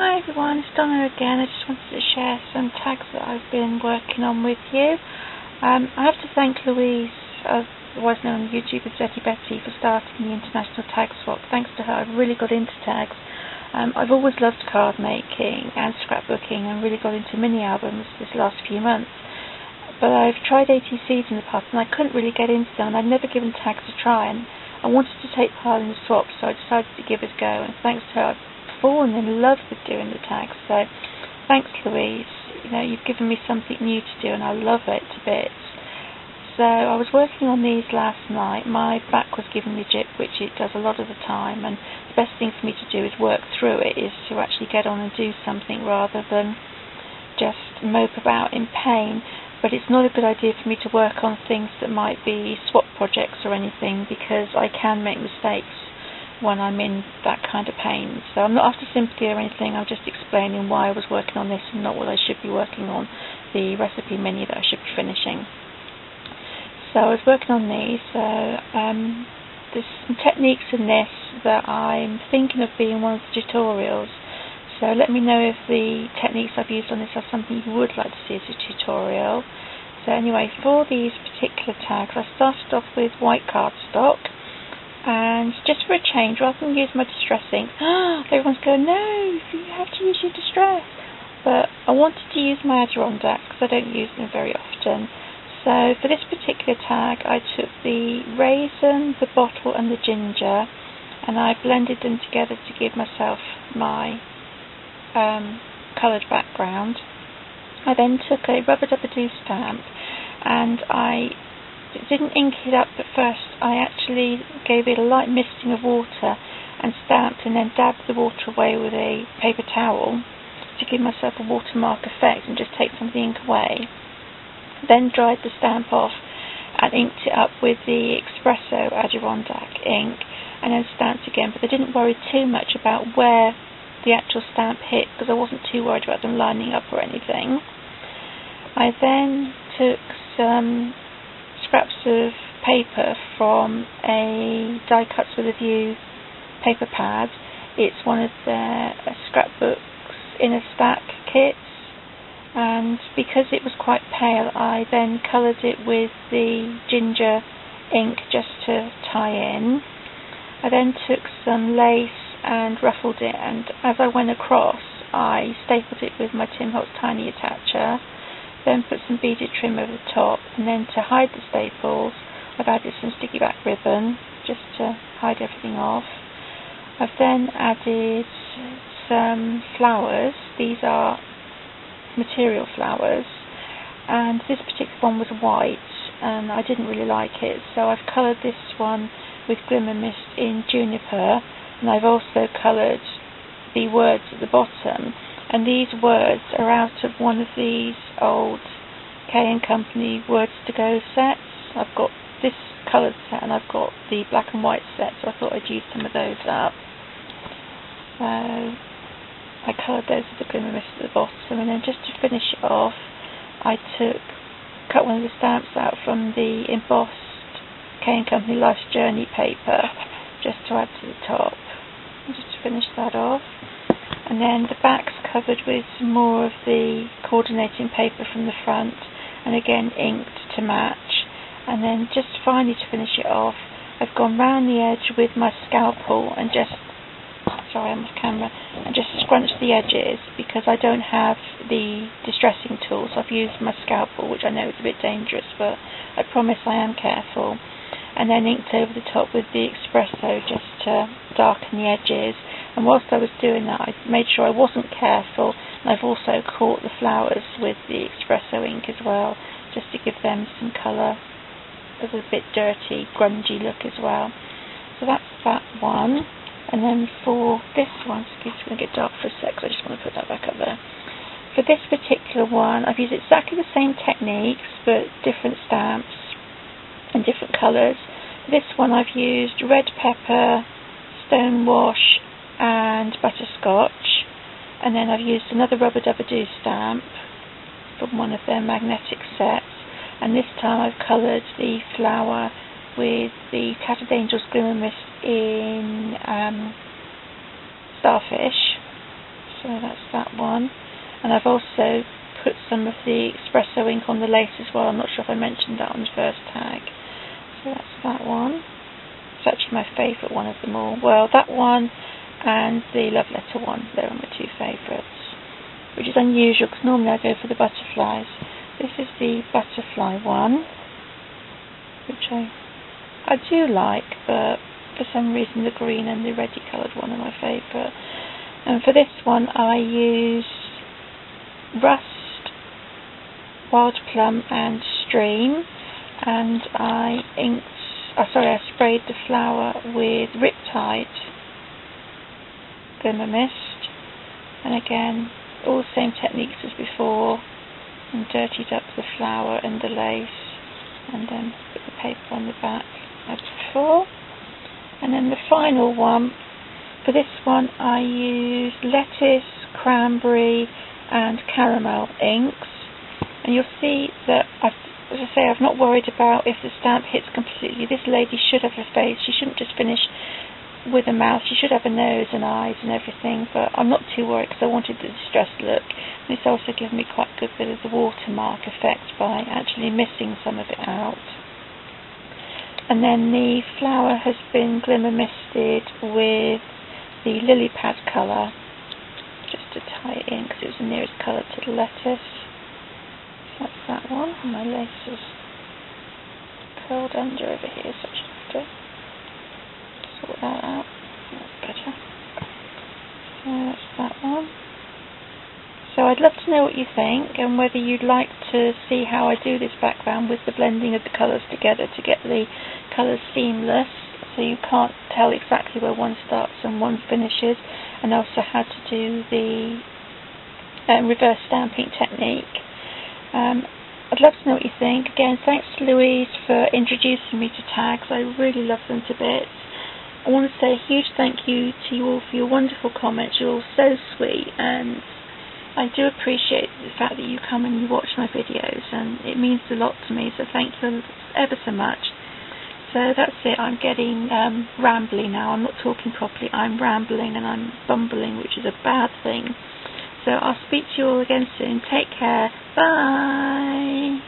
Hi everyone, it's Donna again. I just wanted to share some tags that I've been working on with you. I have to thank Louise, otherwise known on YouTube as Betty, for starting the International Tag Swap. Thanks to her, I've really got into tags. I've always loved card making and scrapbooking and really got into mini albums this last few months. But I've tried ATCs in the past and I couldn't really get into them, and I'd never given tags a try, and I wanted to take part in the swap, so I decided to give it a go, and thanks to her I've fallen in love with doing the tags. So thanks, Louise. You've given me something new to do and I love it to bits. So I was working on these last night. My back was giving me jip, which it does a lot of the time, and the best thing for me to do is work through it, is to actually get on and do something rather than just mope about in pain. But it's not a good idea for me to work on things that might be swap projects or anything, because I can make mistakes when I'm in that kind of pain. So I'm not after sympathy or anything, I'm just explaining why I was working on this and not what I should be working on, the recipe menu that I should be finishing. So I was working on these. So there's some techniques in this that I'm thinking of being one of the tutorials. So let me know if the techniques I've used on this are something you would like to see as a tutorial. So anyway, for these particular tags, I started off with white cardstock. And just for a change, rather than use my distress ink, everyone's going, no, you have to use your distress. But I wanted to use my Adirondack because I don't use them very often. So for this particular tag, I took the raisin, the bottle and the ginger, and I blended them together to give myself my coloured background. I then took a rubber-dubber-doo stamp, and I didn't ink it up at first. I actually gave it a light misting of water and stamped, and then dabbed the water away with a paper towel to give myself a watermark effect and just take some of the ink away. Then dried the stamp off and inked it up with the Espresso Adirondack ink, and then stamped again. But I didn't worry too much about where the actual stamp hit, because I wasn't too worried about them lining up or anything. I then took some scraps of paper from a Die Cuts with a View paper pad. It's one of their scrapbooks in a stack kits, and because it was quite pale, I then coloured it with the ginger ink just to tie in. I then took some lace and ruffled it, and as I went across I stapled it with my Tim Holtz Tiny Attacher, then put some beaded trim over the top, and then to hide the staples I've added some sticky back ribbon just to hide everything off. I've then added some flowers. These are material flowers, and this particular one was white and I didn't really like it, so I've coloured this one with Glimmer Mist in Juniper, and I've also coloured the words at the bottom. And these words are out of one of these old K & Company Words to Go sets. I've got this coloured set and I've got the black and white set, so I thought I'd use some of those up. So I coloured those with the Glimmer Mist at the bottom, and then just to finish it off, I cut one of the stamps out from the embossed K & Company Life's Journey paper, just to add to the top, and just to finish that off. And then the back's covered with some more of the coordinating paper from the front, and again inked to match. And then just finally to finish it off, I've gone round the edge with my scalpel and just, sorry I'm off camera, and just scrunched the edges because I don't have the distressing tool, so I've used my scalpel, which I know is a bit dangerous, but I promise I am careful. And then inked over the top with the Espresso just to darken the edges. And whilst I was doing that, I made sure I wasn't careful, and I've also caught the flowers with the Espresso ink as well, just to give them some colour as a bit dirty, grungy look as well. So that's that one. And then for this one, excuse me, it's going to get dark for a sec, so I just want to put that back up there. For this particular one, I've used exactly the same techniques, but different stamps and different colours. For this one I've used red pepper, stone wash and butterscotch, and then I've used another rubber-dubber-doo stamp from one of their magnetic sets, and this time I've coloured the flower with the Tattered Angels Glimmer Mist in Starfish. So that's that one. And I've also put some of the espresso ink on the lace as well. I'm not sure if I mentioned that on the first tag. So that's that one. It's actually my favourite one of them all. Well, that one and the Love Letter one, they're my two favourites, which is unusual because normally I go for the butterflies. This is the butterfly one, which I do like, but for some reason the green and the reddy coloured one are my favourite. And for this one I used Rust, Wild Plum and Stream, and I sprayed the flower with Riptide Glimmer Mist, and again all the same techniques as before, and dirtied up the flower and the lace, and then put the paper on the back as before. And then the final one, for this one I used lettuce, cranberry and caramel inks, and you'll see that I've not worried about if the stamp hits completely. This lady should have a face. She shouldn't just finish with a mouth. She should have a nose and eyes and everything, but I'm not too worried because I wanted the distressed look. And it's also given me quite a good bit of the watermark effect by actually missing some of it out. And then the flower has been glimmer misted with the lily pad colour, just to tie it in because it was the nearest colour to the lettuce. So that's that one. And my lace is curled under over here, so I should have to sort that out. That's better. So that's that one. So I'd love to know what you think and whether you'd like to see how I do this background with the blending of the colours together to get the colours seamless, so you can't tell exactly where one starts and one finishes, and also how to do the reverse stamping technique. I'd love to know what you think. Again, thanks to Louise for introducing me to tags. I really love them to bits. I want to say a huge thank you to you all for your wonderful comments. You're all so sweet, and I do appreciate the fact that you come and you watch my videos, and it means a lot to me, so thank you ever so much. So that's it. I'm getting rambly now. I'm not talking properly. I'm rambling and I'm bumbling, which is a bad thing. So I'll speak to you all again soon. Take care. Bye.